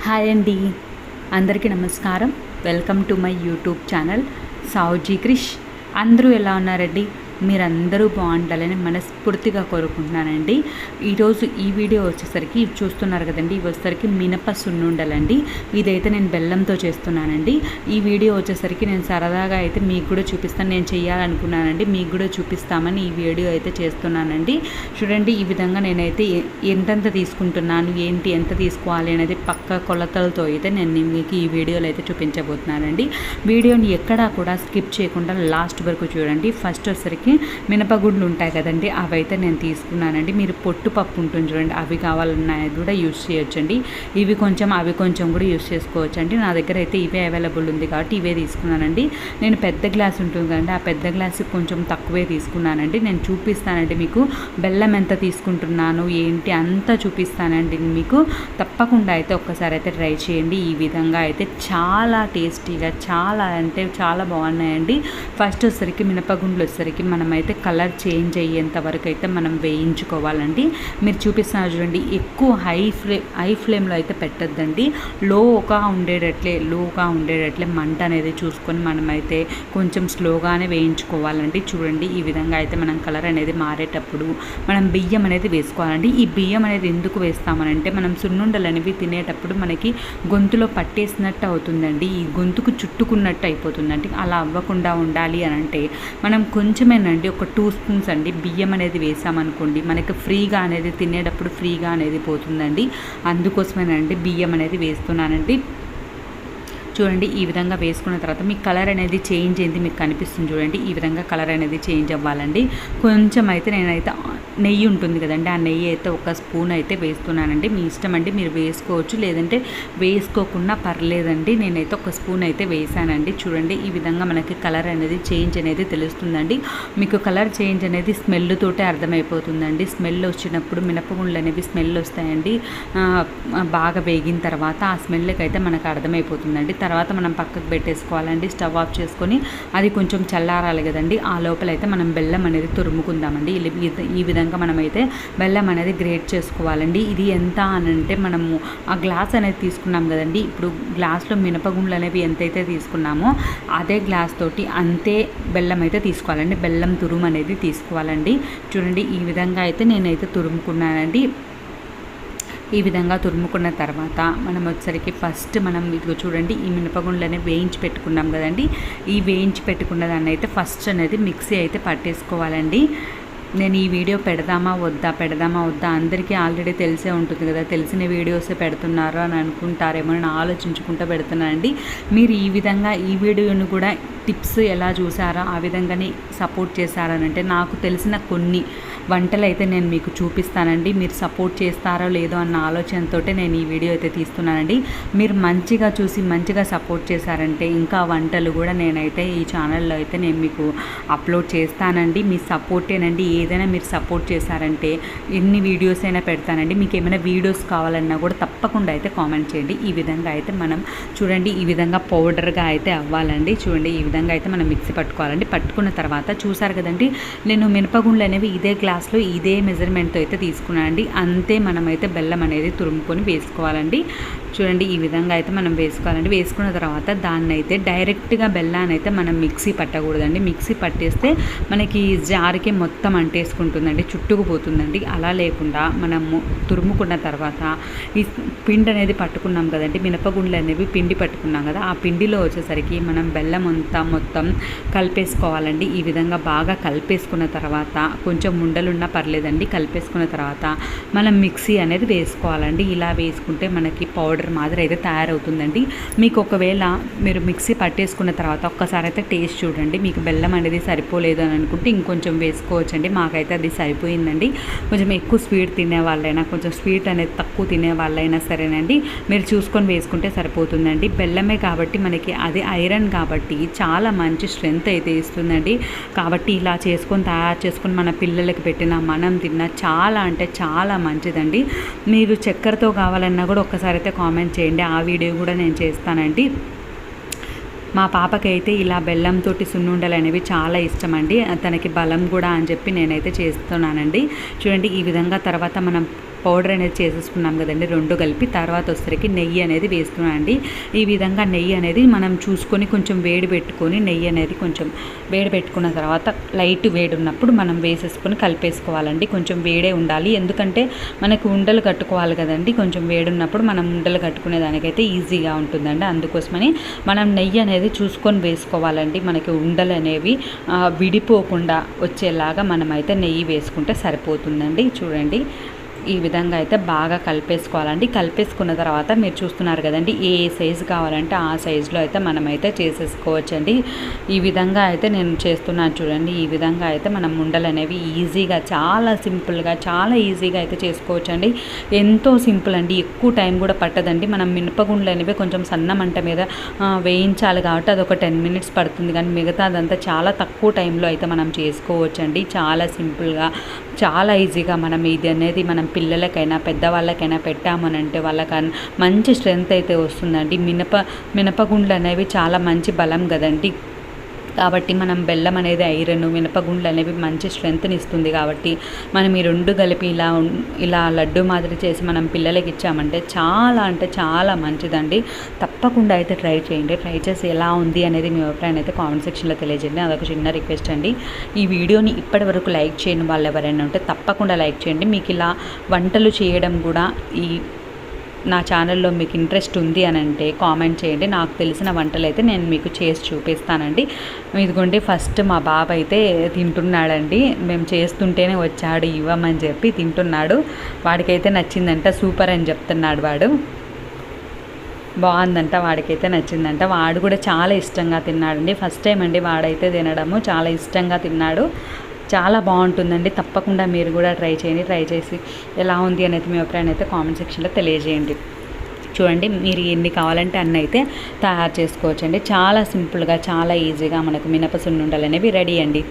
Hi అండి, అందరికీ నమస్కారం. Welcome to my YouTube channel Savuji Krish. అందరూ ఎలా ఉన్నారండి? మీరందరూ బాగుండాలని మనస్ఫూర్తిగా కోరుకుంటున్నానండి. ఈరోజు ఈ వీడియో వచ్చేసరికి చూస్తున్నారు కదండి, ఇవి వచ్చేసరికి మినప సున్నుండలండి. ఇదైతే నేను బెల్లంతో చేస్తున్నానండి. ఈ వీడియో వచ్చేసరికి నేను సరదాగా అయితే మీకు కూడా చూపిస్తాను, నేను చేయాలనుకున్నానండి, మీకు కూడా చూపిస్తామని ఈ వీడియో అయితే చేస్తున్నానండి. చూడండి, ఈ విధంగా నేనైతే ఎంతెంత తీసుకుంటున్నాను, ఏంటి ఎంత తీసుకోవాలి అనేది పక్క కొలతలతో అయితే నేను మీకు ఈ వీడియోలో అయితే చూపించబోతున్నానండి. వీడియోని ఎక్కడా కూడా స్కిప్ చేయకుండా లాస్ట్ వరకు చూడండి. ఫస్ట్ వచ్చేసరికి మినపగుడ్లు ఉంటాయి కదండి, అవి అయితే నేను తీసుకున్నానండి. మీరు పొట్టు పప్పు ఉంటుంది చూడండి, అవి కావాలన్నా కూడా యూస్ చేయొచ్చండి. ఇవి కొంచెం అవి కొంచెం కూడా యూస్ చేసుకోవచ్చండి. నా దగ్గర అయితే ఇవే అవైలబుల్ ఉంది కాబట్టి ఇవే తీసుకున్నానండి. నేను పెద్ద గ్లాస్ ఉంటుంది కదండి, ఆ పెద్ద గ్లాసు కొంచెం తక్కువే తీసుకున్నానండి. నేను చూపిస్తానండి మీకు బెల్లం ఎంత తీసుకుంటున్నాను ఏంటి అంతా చూపిస్తానండి మీకు. తప్పకుండా అయితే ఒక్కసారి అయితే ట్రై చేయండి. ఈ విధంగా అయితే చాలా టేస్టీగా చాలా అంటే చాలా బాగున్నాయండి. ఫస్ట్ వచ్చేసరికి మినపగుండ్లు వచ్చేసరికి మనమైతే కలర్ చేంజ్ అయ్యేంత వరకు అయితే మనం వేయించుకోవాలండి. మీరు చూపిస్తున్నారు చూడండి, ఎక్కువ హై ఫ్లేమ్లో అయితే పెట్టద్దండి. లోగా ఉండేటట్లే మంట అనేది చూసుకొని మనమైతే కొంచెం స్లోగానే వేయించుకోవాలండి. చూడండి, ఈ విధంగా అయితే మనం కలర్ అనేది మారేటప్పుడు మనం బియ్యం అనేది వేసుకోవాలండి. ఈ బియ్యం అనేది ఎందుకు వేస్తామనంటే మనం సున్నుండలు అనేవి తినేటప్పుడు మనకి గొంతులో పట్టేసినట్టు అవుతుందండి, ఈ గొంతుకు చుట్టుకున్నట్టు అయిపోతుందండి. అలా అవ్వకుండా ఉండాలి అని అంటే మనం కొంచెమేనండి, ఒక 2 స్పూన్స్ అండి బియ్యం అనేది వేసామనుకోండి, మనకి ఫ్రీగా అనేది తినేటప్పుడు ఫ్రీగా అనేది పోతుందండి. అందుకోసమేనండి బియ్యం అనేది వేస్తున్నానండి. చూడండి, ఈ విధంగా వేసుకున్న తర్వాత మీ కలర్ అనేది చేంజ్ అయింది మీకు కనిపిస్తుంది చూడండి. ఈ విధంగా కలర్ అనేది చేంజ్ అవ్వాలండి. కొంచెం అయితే నేనైతే నెయ్యి ఉంటుంది కదండి, ఆ నెయ్యి అయితే 1 స్పూన్ అయితే వేస్తున్నానండి. మీ ఇష్టం అండి, మీరు వేసుకోవచ్చు లేదంటే వేసుకోకుండా పర్లేదండి. నేనైతే 1 స్పూన్ అయితే వేసానండి. చూడండి, ఈ విధంగా మనకి కలర్ అనేది చేంజ్ అనేది తెలుస్తుందండి. మీకు కలర్ చేంజ్ అనేది స్మెల్ తోటే అర్థమైపోతుందండి. స్మెల్ వచ్చినప్పుడు మినపగుండ్లు అనేవి స్మెల్ వస్తాయండి. బాగా వేగిన తర్వాత ఆ స్మెల్కి అయితే మనకు అర్థమైపోతుందండి. తర్వాత మనం పక్కకు పెట్టేసుకోవాలండి. స్టవ్ ఆఫ్ చేసుకొని అది కొంచెం చల్లారాలి కదండి, ఆ లోపలైతే మనం బెల్లం అనేది తురుముకుందామండి. ఈ విధంగా మనమైతే బెల్లం అనేది గ్రేట్ చేసుకోవాలండి. ఇది ఎంత అని అంటే మనము ఆ గ్లాస్ అనేది తీసుకున్నాం కదండి, ఇప్పుడు గ్లాస్లో మినపగుండ్లు అనేవి ఎంతైతే తీసుకున్నామో అదే గ్లాస్ తోటి అంతే బెల్లం అయితే తీసుకోవాలండి. బెల్లం తురుము అనేది తీసుకోవాలండి. చూడండి, ఈ విధంగా అయితే నేనైతే తురుముకున్నానండి. ఈ విధంగా తురుముకున్న తర్వాత మనం వచ్చేసరికి ఫస్ట్ మనం ఇదిగో చూడండి, ఈ మినపగుండ్లు అనేవి వేయించి పెట్టుకున్నాం కదండి, ఈ వేయించి పెట్టుకున్న దాన్ని అయితే ఫస్ట్ అనేది మిక్సీ అయితే పట్టేసుకోవాలండి. నేను ఈ వీడియో పెడదామా వద్దా అందరికీ ఆల్రెడీ తెలిసే ఉంటుంది కదా, తెలిసిన వీడియోసే పెడుతున్నారు అని అనుకుంటారేమో అని ఆలోచించుకుంటూ పెడుతున్నానండి. మీరు ఈ విధంగా ఈ వీడియోను కూడా టిప్స్ ఎలా చూసారో ఆ విధంగానే సపోర్ట్ చేశారనంటే నాకు తెలిసిన కొన్ని వంటలు అయితే నేను మీకు చూపిస్తానండి. మీరు సపోర్ట్ చేస్తారో లేదో అన్న ఆలోచనతో నేను ఈ వీడియో అయితే తీస్తున్నానండి. మీరు మంచిగా చూసి మంచిగా సపోర్ట్ చేశారంటే ఇంకా వంటలు కూడా నేనైతే ఈ ఛానల్లో అయితే నేను మీకు అప్లోడ్ చేస్తానండి. మీ సపోర్టేనండి, ఏదైనా మీరు సపోర్ట్ చేశారంటే ఎన్ని వీడియోస్ అయినా పెడతానండి. మీకు ఏమైనా వీడియోస్ కావాలన్నా కూడా తప్పకుండా అయితే కామెంట్ చేయండి. ఈ విధంగా అయితే మనం చూడండి, ఈ విధంగా పౌడర్గా అయితే అవ్వాలండి. చూడండి, ఈ విధంగా అయితే మనం మిక్సీ పట్టుకోవాలండి. పట్టుకున్న తర్వాత చూసారు కదండి, నేను మినపగుండ్లు అనేవి ఇదే గ్లాస్లో ఇదే మెజర్మెంట్తో అయితే తీసుకున్నానండి. అంతే మనమైతే బెల్లం అనేది తురుముకొని వేసుకోవాలండి. చూడండి, ఈ విధంగా అయితే మనం వేసుకోవాలండి. వేసుకున్న తర్వాత దాన్ని అయితే డైరెక్ట్గా బెల్లాన్ని అయితే మనం మిక్సీ పట్టకూడదండి. మిక్సీ పట్టేస్తే మనకి జారికి మొత్తం అంటేసుకుంటుందండి, చుట్టుకుపోతుందండి. అలా లేకుండా మనము తురుముకున్న తర్వాత ఈ పిండి అనేది పట్టుకున్నాం కదండి, మినపగుండ్లు అనేవి పిండి పట్టుకున్నాం కదా, ఆ పిండిలో వచ్చేసరికి మనం బెల్లం అంతా మొత్తం కలిపేసుకోవాలండి. ఈ విధంగా బాగా కలిపేసుకున్న తర్వాత కొంచెం ఉండలున్నా పర్లేదండి, కలిపేసుకున్న తర్వాత మనం మిక్సీ అనేది వేసుకోవాలండి. ఇలా వేసుకుంటే మనకి పౌడర్ మాదిరి అయితే తయారవుతుందండి. మీకు ఒకవేళ మీరు మిక్సీ పట్టేసుకున్న తర్వాత ఒక్కసారి అయితే టేస్ట్ చూడండి, మీకు బెల్లం అనేది సరిపోలేదు అని అనుకుంటే ఇంకొంచెం వేసుకోవచ్చండి. మాకైతే అది సరిపోయిందండి. కొంచెం ఎక్కువ స్వీట్ తినే వాళ్ళైనా కొంచెం స్వీట్ అనేది తక్కువ తినే వాళ్ళైనా సరేనండి, మీరు చూసుకొని వేసుకుంటే సరిపోతుందండి. బెల్లమే కాబట్టి మనకి అది ఐరన్ కాబట్టి చాలా మంచి స్ట్రెంగ్త్ అయితే ఇస్తుందండి. కాబట్టి ఇలా తయారు చేసుకొని మన పిల్లలకి పెట్టినా మనం తిన్నా చాలా అంటే చాలా మంచిదండి. మీరు చక్కెరతో కావాలన్నా కూడా ఒక్కసారి అయితే కామెంట్ చేయండి, ఆ వీడియో కూడా నేను చేస్తానండి. మా పాపకైతే ఇలా బెల్లంతో సున్నుండలు అనేవి చాలా ఇష్టం అండి. తనకి బలం కూడా అని చెప్పి నేనైతే చేస్తున్నానండి. చూడండి, ఈ విధంగా తర్వాత మనం పౌడర్ అనేది చేసేసుకున్నాం కదండి, రెండు కలిపి తర్వాత వచ్చేసరికి నెయ్యి అనేది వేస్తున్నాను అండి. ఈ విధంగా నెయ్యి అనేది మనం చూసుకొని కొంచెం వేడి పెట్టుకొని నెయ్యి అనేది కొంచెం వేడి పెట్టుకున్న తర్వాత లైట్ వేడి ఉన్నప్పుడు మనం వేసేసుకొని కలిపేసుకోవాలండి. కొంచెం వేడే ఉండాలి, ఎందుకంటే మనకు ఉండలు కట్టుకోవాలి కదండి. కొంచెం వేడి ఉన్నప్పుడు మనం ఉండలు కట్టుకునే దానికైతే ఈజీగా ఉంటుందండి. అందుకోసమని మనం నెయ్యి అనేది చూసుకొని వేసుకోవాలండి. మనకి ఉండలు అనేవి విడిపోకుండా వచ్చేలాగా మనమైతే నెయ్యి వేసుకుంటే సరిపోతుందండి. చూడండి, ఈ విధంగా అయితే బాగా కలిపేసుకోవాలండి. కలిపేసుకున్న తర్వాత మీరు చూస్తున్నారు కదండి, ఏ సైజు కావాలంటే ఆ సైజులో అయితే మనమైతే చేసేసుకోవచ్చండి. ఈ విధంగా అయితే నేను చేస్తున్నాను చూడండి. ఈ విధంగా అయితే మనం ఉండలు అనేవి ఈజీగా, చాలా సింపుల్గా, చాలా ఈజీగా అయితే చేసుకోవచ్చండి. ఎంతో సింపుల్ అండి, ఎక్కువ టైం కూడా పట్టదండి. మనం మినపగుండ్లు అనేవి కొంచెం సన్న మంట మీద వేయించాలి కాబట్టి అది ఒక 10 మినిట్స్ పడుతుంది, కానీ మిగతా అదంతా చాలా తక్కువ టైంలో అయితే మనం చేసుకోవచ్చండి. చాలా సింపుల్గా, చాలా ఈజీగా మనం ఇది అనేది మనం పిల్లలకైనా పెద్దవాళ్ళకైనా పెట్టామనంటే వాళ్ళకన్నా మంచి స్ట్రెంగ్త్ అయితే వస్తుందండి. మినపగుండ్లు అనేవి చాలా మంచి బలం కదండి. కాబట్టి మనం బెల్లం అనేది ఐరన్, మినపగుండ్లు అనేవి మంచి స్ట్రెంగ్త్ని ఇస్తుంది. కాబట్టి మనం ఈ రెండు కలిపి ఇలా లడ్డు మాదిరి చేసి మనం పిల్లలకి ఇచ్చామంటే చాలా అంటే చాలా మంచిదండి. తప్పకుండా అయితే ట్రై చేయండి. ట్రై చేసి ఎలా ఉంది అనేది మీ అభిప్రాయం అయితే కామెంట్ సెక్షన్లో తెలియజేయండి. అదొక చిన్న రిక్వెస్ట్ అండి. ఈ వీడియోని ఇప్పటి వరకు లైక్ చేయని వాళ్ళు ఎవరైనా ఉంటే తప్పకుండా లైక్ చేయండి. మీకు ఇలా వంటలు చేయడం కూడా నా ఛానల్లో మీకు ఇంట్రెస్ట్ ఉంది అని అంటే కామెంట్ చేయండి. నాకు తెలిసిన వంటలు అయితే నేను మీకు చేసి చూపిస్తానండి. ఇదిగోండి, ఫస్ట్ మా బాబు అయితే తింటున్నాడండి. మేము చేస్తుంటేనే వచ్చాడు ఇవ్వమని చెప్పి తింటున్నాడు. వాడికైతే నచ్చిందంట, సూపర్ అని చెప్తున్నాడు వాడు. బాగుందంట, వాడికైతే నచ్చిందంట. వాడు కూడా చాలా ఇష్టంగా తిన్నాడండి. ఫస్ట్ టైం అండి వాడైతే తినడము, చాలా ఇష్టంగా తిన్నాడు. చాలా బాగుంటుందండి. తప్పకుండా మీరు కూడా ట్రై చేయండి. ట్రై చేసి ఎలా ఉంది అనేది మీ అభిప్రాయం అయితే కామెంట్ సెక్షన్లో తెలియజేయండి. చూడండి, మీరు ఎన్ని కావాలంటే అన్నీ అయితే తయారు చేసుకోవచ్చండి. చాలా సింపుల్గా, చాలా ఈజీగా మనకు మినప సున్నుండలు అనేవి రెడీ అండి.